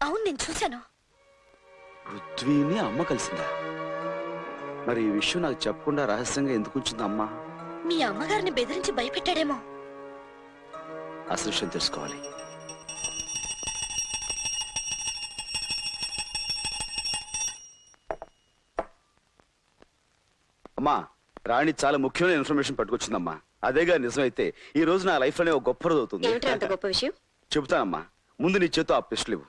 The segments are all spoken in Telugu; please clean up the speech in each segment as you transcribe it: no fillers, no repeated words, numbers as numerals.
అవును, నేను చూశాను. పృథ్వీని అమ్మ కలిసిందా? మరి ఈ విషయం నాకు చెప్పకుండా రహస్యంగా ఎందుకు ఉంచింది అమ్మ? మీ అమ్మగారిని బెదిరించి భయపెట్టాడేమో. అసలు విషయం తెలుసుకోవాలి. అమ్మా, రాణి చాలా ముఖ్యమైన ఇన్ఫర్మేషన్ పట్టుకొచ్చిందమ్మా. అదేగా నిజమైతే ఈ రోజు నా లైఫ్ లోనే ఒక గొప్ప రోజు అవుతుంది. గొప్ప విషయం చెబుతానమ్మా. ముందు నీ చేతో ఆ పిస్టల్ ఇవ్వు.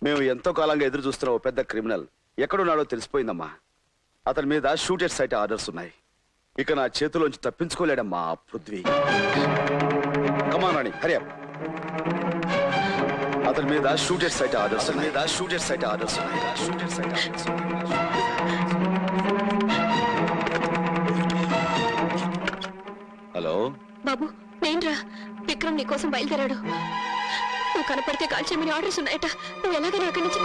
మేము ఎంతో కాలంగా ఎదురు చూస్తున్న ఓ పెద్ద క్రిమినల్ ఎక్కడున్నాడో తెలిసిపోయిందమ్మా. అతని మీద షూట్ ఎట్ సైట్ ఆర్డర్స్ ఉన్నాయి. ఇక నా చేతిలోంచి తప్పించుకోలేడమ్మా పృథ్వీ. కమాన్ రాణి, హరి అప్. అతని మీద షూట్ ఎట్ సైట్ ఆర్డర్స్ ఉన్నాయి. హలో బాబు, నేనురా. విక్రమ్ నీ కోసం బయలుదేరాడు. నువ్వు కనపడితే కాల్ చేయమని ఆర్డర్స్ ఉన్నాయట. నువ్వు ఎలాగైనా అక్కడి నుంచి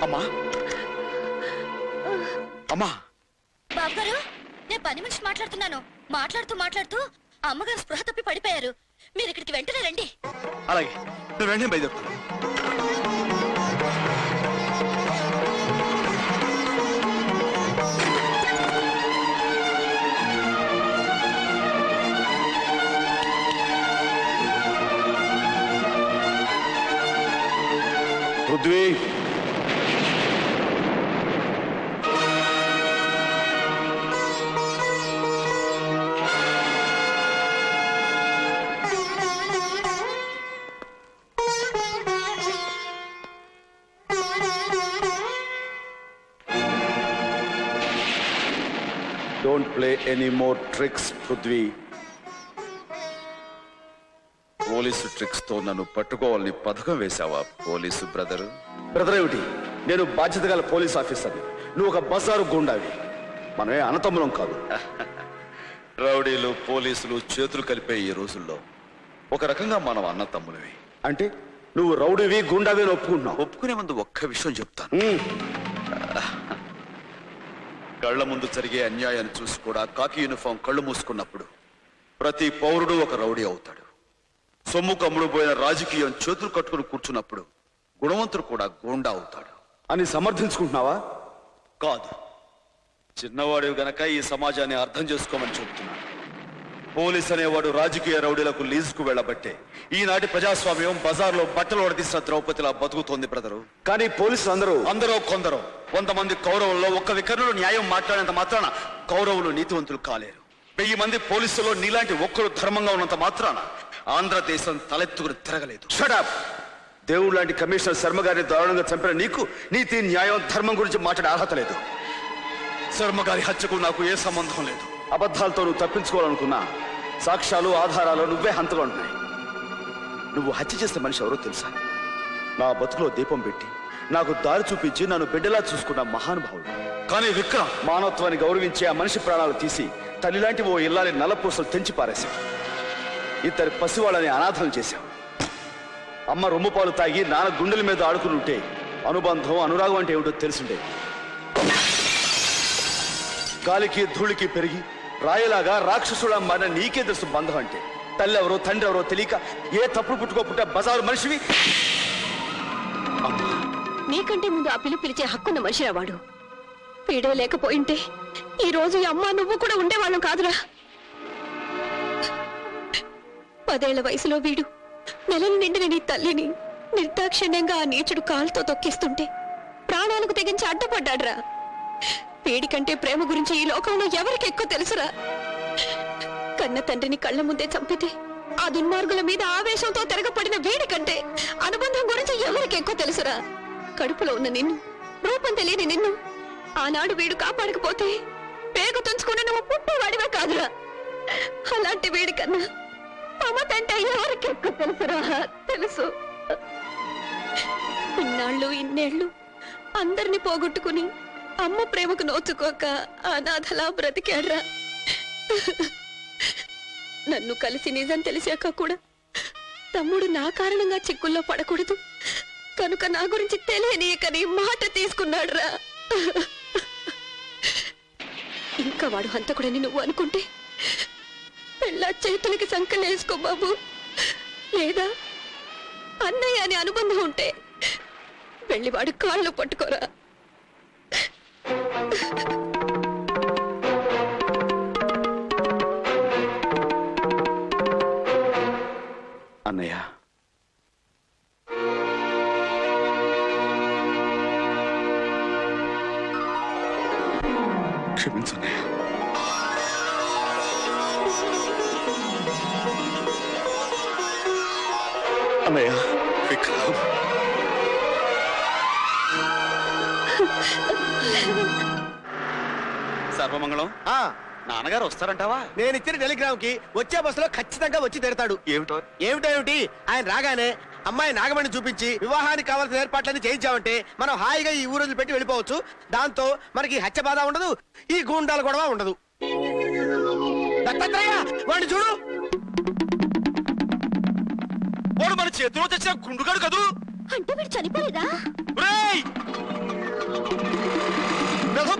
అమ్మా. అమ్మా, బాబు గారు, నేను పని మనిషి మాట్లాడుతున్నాను. మాట్లాడుతూ అమ్మగారు స్పృహ తప్పి పడిపోయారు. మీరు ఇక్కడికి వెంటనే రండి. అలాగే నేను వెంటనే బయలుదేరుతాను. Prithvi, don't play any more tricks Prithvi. Police tricks తో నన్ను పట్టుకోవాలని పథకం వేశావా పోలీసు బ్రదర్? బ్రదర్ ఏమిటి? నేను బాధ్యత గల పోలీస్ ఆఫీసర్ని. నువ్వు ఒక బజారు గుండావి. మనమే అన్నతమ్ములం కాదు. రౌడీలు పోలీసులు చేతులు కలిపే ఈ రోజుల్లో ఒక రకంగా మనం అన్నతమ్ములవి. అంటే నువ్వు రౌడీవి గుండావి అని ఒప్పుకుంటున్నావు? ఒప్పుకునే ముందు ఒక్క విషయం చెప్తాను. కళ్ల ముందు జరిగే అన్యాయాన్ని చూసి కూడా కాకి యూనిఫామ్ కళ్ళు మూసుకున్నప్పుడు ప్రతి పౌరుడు ఒక రౌడీ అవుతాడు. సొమ్ము కమ్ముడు పోయిన రాజకీయం చేతులు కట్టుకుని కూర్చున్నప్పుడు గుణవంతుడు కూడా గోండా అవుతాడు అని సమర్థించుకుంటున్నావా? కాదు, చిన్నవాడు గనక ఈ సమాజాన్ని అర్థం చేసుకోమని చెబుతున్నాను. పోలీస్ అనేవాడు రాజకీయ రౌడీలకు లీజుకు వెళ్ళబట్టే ఈనాటి ప్రజాస్వామ్యం బజార్లో బట్టలు వడదీసిన ద్రౌపదిలా బతుకుతోంది బ్రదరు. కానీ పోలీసులు అందరూ కొందరు 100 మంది కౌరవుల్లో ఒక్క వికర్ణులు న్యాయం మాట్లాడేంత మాత్రాన కౌరవులు నీతివంతులు కాలేరు. 1000 మంది పోలీసులో నీలాంటి ఒక్కరు ధర్మంగా ఉన్నంత మాత్రాన ఆంధ్రదేశం తలెత్తుకుని తిరగలేదు. షటప్! దేవుడు లాంటి కమిషనర్ శర్మ గారిని దారుణంగా చంపిన నీకు నీతి న్యాయం ధర్మం గురించి మాట్లాడే అర్హత లేదు. శర్మ గారి హత్యకు నాకు ఏ సంబంధం లేదు. అబద్ధాలతో నువ్వు తప్పించుకోవాలనుకున్నా సాక్ష్యాలు ఆధారాలు నువ్వే హంతగా ఉంటున్నాయి. నువ్వు హత్య చేసిన మనిషి ఎవరో తెలుసా? నా బతుకులో దీపం పెట్టి నాకు దారి చూపించి నన్ను బిడ్డలా చూసుకున్న మహానుభావుడు. కానీ విక్రమ్ మానవత్వాన్ని గౌరవించి ఆ మనిషి ప్రాణాలు తీసి తల్లిలాంటి ఓ ఇల్లాలి నల్లపూసలు తెంచి పారేశావు. ఇద్దరు పసివాళ్ళని అనాథం చేశావు. అమ్మ రొమ్ము పాలు తాగి నాన్న గుండెల మీద ఆడుకునుంటే అనుబంధం అనురాగం అంటే ఏమిటో తెలుసుండే. గాలికి ధూళికి పెరిగి రాయలాగా రాక్షసుడా మారిన నీకే తెలుసు బంధం అంటే. తల్లి ఎవరో తండ్రి ఎవరో తెలియక ఏ తప్పుడు పుట్టుకోపుట్ట బజారు మనిషివి. నీకంటే ముందు ఆ పిలిచే హక్కున్న మనిషిరా వాడు. పీడే లేకపోయింటే ఈ రోజు ఈ అమ్మ నువ్వు కూడా ఉండేవాళ్ళం కాదురా. 10 ఏళ్ల వయసులో వీడు నెలలు నిండిన నీ తల్లిని నిర్దాక్షిణ్యంగా ఆ నీచుడు కాలుతో తొక్కిస్తుంటే ప్రాణాలకు తెగించి అడ్డపడ్డాడ్రా. వీడికంటే ప్రేమ గురించి ఈ లోకంలో ఎవరికి ఎక్కువ తెలుసురా? కన్న తండ్రిని కళ్ళ ముందే చంపితే ఆ దుర్మార్గుల మీద ఆవేశంతో తిరగబడిన వీడికంటే అనుబంధం గురించి ఎవరికి ఎక్కువ తెలుసురా? కడుపులో ఉన్న నిన్ను, రూపం తెలియని నిన్ను ఆనాడు వీడు కాపాడకపోతే పేగు తుంచుకున్న నువ్వు పుట్టేవాడివే కాదురా. అలాంటి వీడికన్నా మమతంటే ఎవరికి ఎక్కువ తెలుసురా? తెలుసు. ఇన్నేళ్లు అందరినీ పోగొట్టుకుని అమ్మ ప్రేమకు నోచుకోక అనాథలా బ్రతికాడ్రా. నన్ను కలిసి నిజం తెలిసాక కూడా తమ్ముడు నా కారణంగా చిక్కుల్లో పడకూడదు కనుక నా గురించి తెలియనీయకని మాట తీసుకున్నాడు రా. ఇంకా వాడు హంతకుడని నువ్వు అనుకుంటే పెళ్ళా చేతులకి సంకలేసుకో బాబు. లేదా అన్నయ్య అని అనుబంధం ఉంటే వెళ్ళి వాడు కాళ్ళు పట్టుకోరా. అన్నయ్య, క్షమించన్నయ్య. అన్నయ్య, విక్రమ్. సర్వమంగళం. నాన్నగారు వస్తారంటావా? నేను ఇచ్చిన టెలిగ్రామ్ కి వచ్చే బస్సులో ఖచ్చితంగా వచ్చి తీరతాడు. ఏమిటి ఆయన రాగానే అమ్మాయి నాగమణి చూపించి వివాహానికి కావాల్సిన ఏర్పాట్లన్నీ చేయించామంటే మనం హాయిగా ఈ ఊరు పెట్టి వెళ్ళిపోవచ్చు. దాంతో మనకి హత్య బాధ ఉండదు, ఈ గూండాల గొడవ ఉండదు. దత్తాత్రేయ, వాడిని చూడు. వాడు మన చేతిలో తెచ్చిన గుండుగాడు కదూ. అంటే వీడు చనిపోలేదా?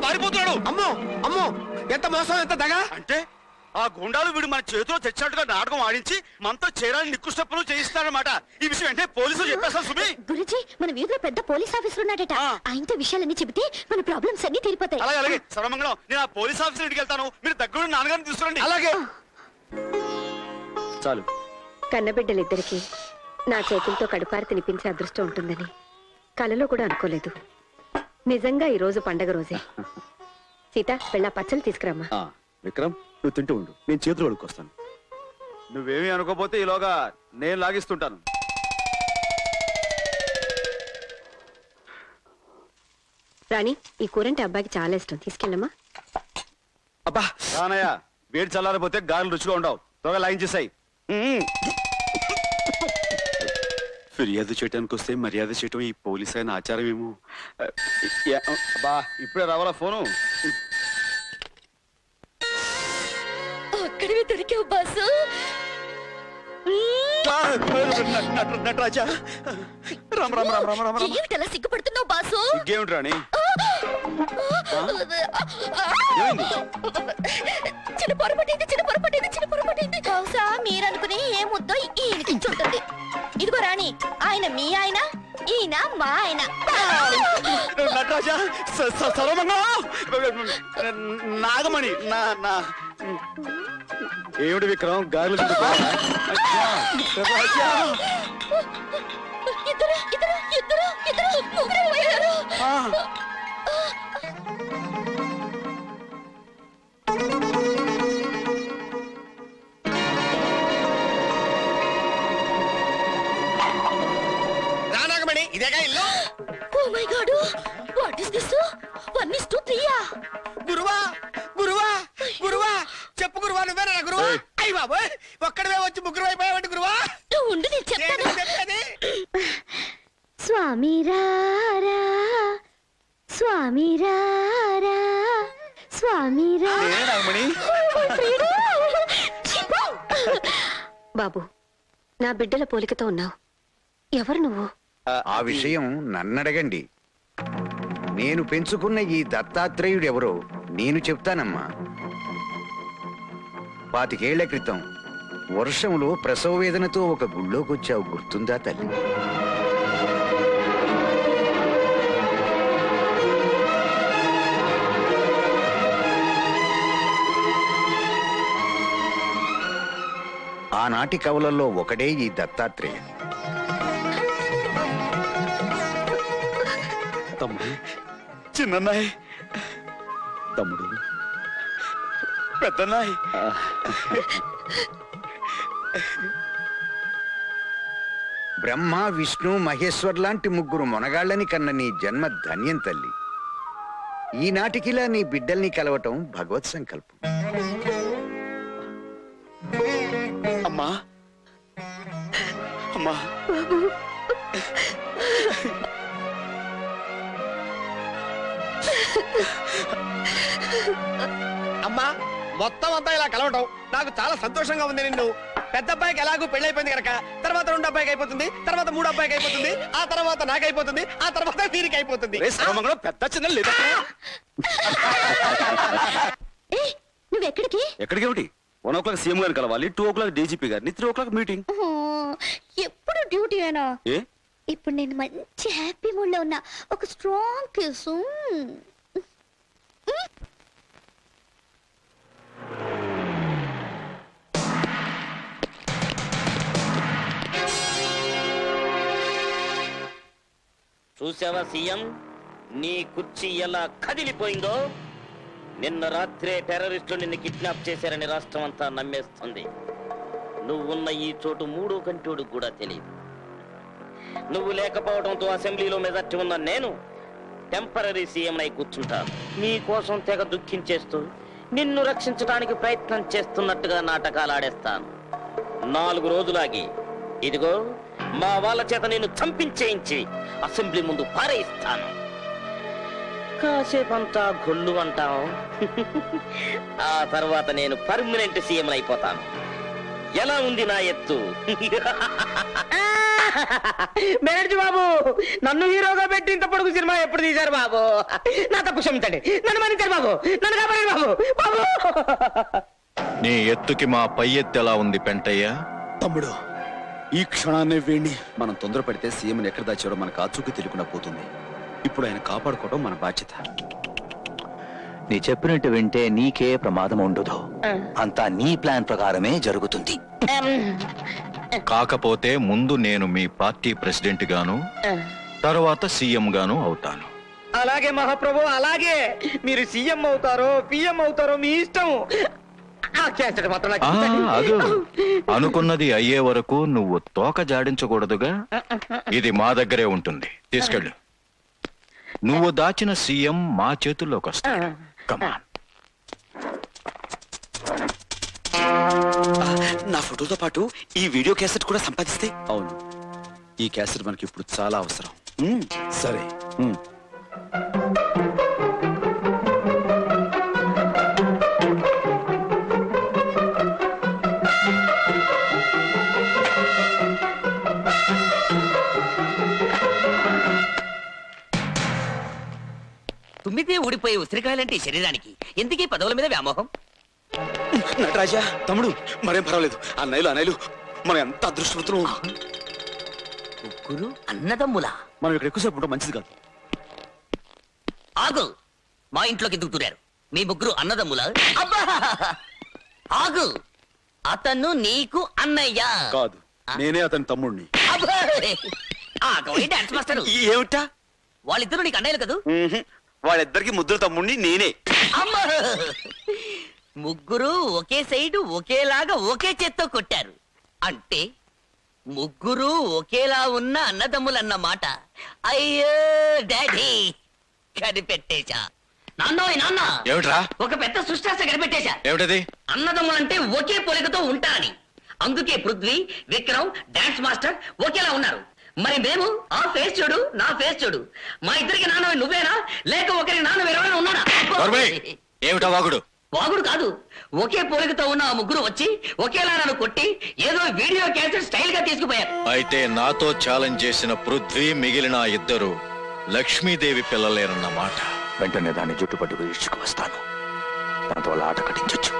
పారిపోతున్నాడు. అమ్మో అమ్మో, ఎంత మోసం, ఎంత దగా. అంటే ఆ గుండాలు వీడు మన చేతిలో తెచ్చినట్టుగా నాటకం ఆడించి మనతో చేరాలని నిక్కు స్టెప్పులు చేయిస్తారన్నమాట. ఈ విషయం అంటే పోలీసులు చెప్పేస్తారు. సుమి, గురుజీ, మన వీధిలో పెద్ద పోలీస్ ఆఫీసర్ ఉన్నాడట. ఆయనతో విషయాలన్నీ చెబితే మన ప్రాబ్లమ్స్ అన్ని తీరిపోతాయి. అలాగే అలాగే. సర్వమంగళం, నేను ఆ పోలీస్ ఆఫీసర్ ఇంటికి వెళ్తాను. మీరు దగ్గర నాన్నగారిని తీసుకురండి. అలాగే. చాలు. కన్నబిడ్డలిద్దరికి నా చేతులతో కడుపారి తినిపించే అదృష్టం ఉంటుందని కలలో కూడా అనుకోలేదు. నిజంగా ఈ రోజు పండగ రోజే. సీత, వెళ్ళ పచ్చళ్ళు తీసుకురమ్మా. విక్రమ్, నువ్వు తింటూ ఉండు, నేను చేతులు వడుకొస్తాను. నువ్వేమీ అనుకోపోతే ఈలోగా నేను లాగిస్తుంటాను. రాణి, ఈ కూరంటే అబ్బాయికి చాలా ఇష్టం, తీసుకెళ్ళమ్మా. అబ్బా రానయ్య, వేడి చల్లారిపోతే గారెలు రుచిగా ఉండవు. త్వరగా లాగించేసాయి. ఫిర్యాదు చేయడానికి వస్తే మర్యాద చేయటం ఈ పోలీస్ అయిన ఆచారం ఏమో. అబ్బా, ఇప్పుడే రావాలా ఫోను? అక్కడివి దొరికావు బాసు. నటరాజా, రామ్ రామ్ రామ్ రామ్ రామ్. ఏమిటలా సిగ్గుపడుతున్నావు బాసు? ఇంకేమిటి రాణి? చిన్న పొరపాటైంది, చిన్న పొరపాటైంది, చిన్న పొరపాటైంది. బహుశా మీరనుకుని ఏ ముద్దో ఈయనకి చుంటుంది. ఇదిగో రాణి, ఆయన మీ ఆయన, ఈయన మా ఆయన. నటరాజా, నాగమణి, ఏమిటి విక్రమ్ గారెలు? ఇద్దరు ఇద్దరు ఇద్దరు ఇద్దరు ముగ్గురు అయ్యారు. నాగమణి, ఇదేగా ఇల్లు. Oh my god, what is this? 1:3. గురువా గురువా గురువా, చెప్పు గురువా, నువ్వేనా గురువా? అయ్యి బాబు, ఒక్కడవే వచ్చి ముగ్గురు అయిపోయావంటి గురువా. ఉండు, నేను చెప్తాను. స్వామి రారా, స్వామి రారా, స్వామి బాబు, నా బిడ్డల పోలికతో ఉన్నావు. ఎవరు నువ్వు? ఆ విషయం నన్నడగండి. నేను పెంచుకున్న ఈ దత్తాత్రేయుడు ఎవరో నేను చెప్తానమ్మా. 25 ఏళ్ల క్రితం వర్షంలో ప్రసవ వేదనతో ఒక గుళ్ళోకొచ్చావు, గుర్తుందా తల్లి? ఆనాటి కవులలో ఒకడే ఈ దత్తాత్రేయ. తమ్ముడు, చిన్నన్నాయ్, తమ్ముడు, పెద్దన్నాయ్. బ్రహ్మ, విష్ణు, మహేశ్వర్ లాంటి ముగ్గురు మొనగాళ్ళని కన్న నీ జన్మ ధన్యం తల్లి. ఈనాటికిలా నీ బిడ్డల్ని కలవటం భగవత్ సంకల్పం. అమ్మా, అమ్మా, అమ్మా, మొత్తం అంతా ఇలా కలవటం నాకు చాలా సంతోషంగా ఉంది. నిన్ను పెద్ద అబ్బాయికి ఎలాగో పెళ్ళైపోయింది కనుక తర్వాత 2 అబ్బాయికి అయిపోతుంది, తర్వాత 3 అబ్బాయికి అయిపోతుంది, ఆ తర్వాత నాకైపోతుంది, ఆ తర్వాత వీరికి అయిపోతుంది. పెద్ద చిన్న లేదా ఏయ్, నువ్వెక్కడికి? ఎక్కడికి ఏమిటి? 1 o'clock సీఎం గారిని కలవాలి, 2 o'clock డీజీపీ గారిని, 3 o'clock మీటింగ్. ఎప్పుడు డ్యూటీ అయినా? ఏ ఇప్పుడు నేను మంచి హ్యాపీ మూడ్ లో ఉన్నా. ఒక స్ట్రాంగ్ కిస్. చూసావా సీఎం, నీ కుర్చీ ఎలా కదిలిపోయిందో? నిన్న రాత్రే టెర్రరిస్టులు నిన్ను కిడ్నాప్ చేశారని రాష్ట్రం అంతా నమ్మేస్తుంది. నువ్వున్న ఈ చోటు 3వ కంటోడు కూడా తెలియదు. నువ్వు లేకపోవడంతో అసెంబ్లీలో మెజార్టీ ఉన్న నేను టెంపరరీ సీఎం అయి కూర్చుంటాను. నీ కోసం తెగ దుఃఖించేస్తూ నిన్ను రక్షించడానికి ప్రయత్నం చేస్తున్నట్టుగా నాటకాలు ఆడేస్తాను. 4 రోజులాగి ఇదిగో మా వాళ్ళ చేత నేను చంపించేయించి అసెంబ్లీ ముందు పారేయిస్తాను. కాసేపంతా గొల్లు అంటాం. ఆ తర్వాత నేను పర్మనెంట్ సీఎం అయిపోతాను. ఎలా ఉంది నా ఎత్తు? మేనేజ్ బాబు, నన్ను హీరోగా పెట్టి ఇంత పొడుగు సినిమా ఎప్పుడు తీశారు బాబు? నా తప్పు క్షమించండి, నన్ను మన్నించారు బాబు, నన్ను కాపాడండి బాబు. బాబు, నీ ఎత్తుకి మా పై ఎత్తు ఎలా ఉంది పెంటయ్య? తమ్ముడు, ఈ క్షణాన్నే వేణి మనం తొందరపడితే సీఎంని ఎక్కడ దాచాడో మనకు ఆచూకీ తెలియకుండా పోతుంది. ఇప్పుడు ఆయన కాపాడుకోవడం మన బాధ్యత. నీ చెప్పినట్టు వింటే నీకే ప్రమాదం ఉండదు. అంతా నీ ప్లాన్ ప్రకారమే జరుగుతుంది. కాకపోతే ముందు నేను మీ పార్టీ ప్రెసిడెంట్ గాను, తర్వాత సీఎం గాను అవుతాను. అలాగే మహాప్రభు, అలాగే. మీరు సీఎం అవుతారో పిఎం అవుతారో మీ ఇష్టం. ఆ క్యాసెట్ మాత్రం నాకు ఇవ్వండి. అదు అనుకున్నది అయ్యే వరకు నువ్వు తోక జాడించకూడదుగా. ఇది మా దగ్గరే ఉంటుంది, తీసుకెళ్ళు. నువ్వు దాచిన సీఎం మా చేతుల్లోకి వస్తాడు. కమాన్. నా ఫోటోతో పాటు ఈ వీడియో క్యాసెట్ కూడా సంపాదిస్తే? అవును, ఈ క్యాసెట్ మనకి ఇప్పుడు చాలా అవసరం. సరే. తుమ్మితే ఊడిపోయే ఉసిరికాయలంటే శరీరానికి ఎందుకీ పదవుల మీద వ్యామోహం? నటరాజా తమ్ముడు, మరేం పర్వాలేదు. అన్నయ్యలు మనం ఎంత అదృష్టవంతులు. ముగ్గురు అన్నదమ్ములా? మనం ఇక్కడ ఎక్కువసేపు ఉండడం మంచిది కాదు. ఆగు, మా ఇంట్లోకి దిగుతున్నారు. మీ ముగ్గురు అన్నదమ్ములా? అబ్బా! ఆగు, అతను నీకు అన్నయ్య కాదు, నేనే అతని తమ్ముడిని. డాన్స్ మాస్టర్, ఏమిటా? వాళ్ళిద్దరు నీకు అన్నయ్యలు కదూ? వాళ్ళిద్దరికి ముద్దుల తమ్ముడిని నేనే. అమ్మా! ముగ్గురు ఒకే సైడు ఒకేలాగా ఒకే చేత్తో కొట్టారు అంటే ముగ్గురు ఒకేలా ఉన్న అన్నదమ్ములన్నమాట. అయ్యో డాడీ, కనిపెట్టేశా. నాన్న, ఏమిట్రా? ఒక పెద్ద సృష్టాస కనిపెట్టేశా. ఏమిటది? అన్నదమ్ములంటే ఒకే పోలికతో ఉంటారని. అందుకే పృథ్వీ, విక్రమ్, డాన్స్ మాస్టర్ ఒకేలా ఉన్నారు. మరి మేము, ఆ ఫేస్ చూడు, నా ఫేస్ చూడు, మా ఇద్దరికి నాన్న నువ్వేనా, లేక ఒకరి నాన్న వేరేమైనా ఉన్నాడా? ఏమిటా వాగుడు? వాగుడు కాదు, ఒకే పోలికతో ఉన్న ఆ ముగ్గురు వచ్చి ఒకేలా నన్ను కొట్టి ఏదో వీడియో క్యాసెట్ స్టైల్ గా తీసుకుపోయారు. అయితే నాతో ఛాలెంజ్ చేసిన పృథ్వీ, మిగిలిన ఇద్దరు లక్ష్మీదేవి పిల్లలేరన్నమాట. వెంటనే దాన్ని జుట్టుపట్టుకు ఇచ్చుకు వస్తాను. దాంతో ఆట కట్టించొచ్చు.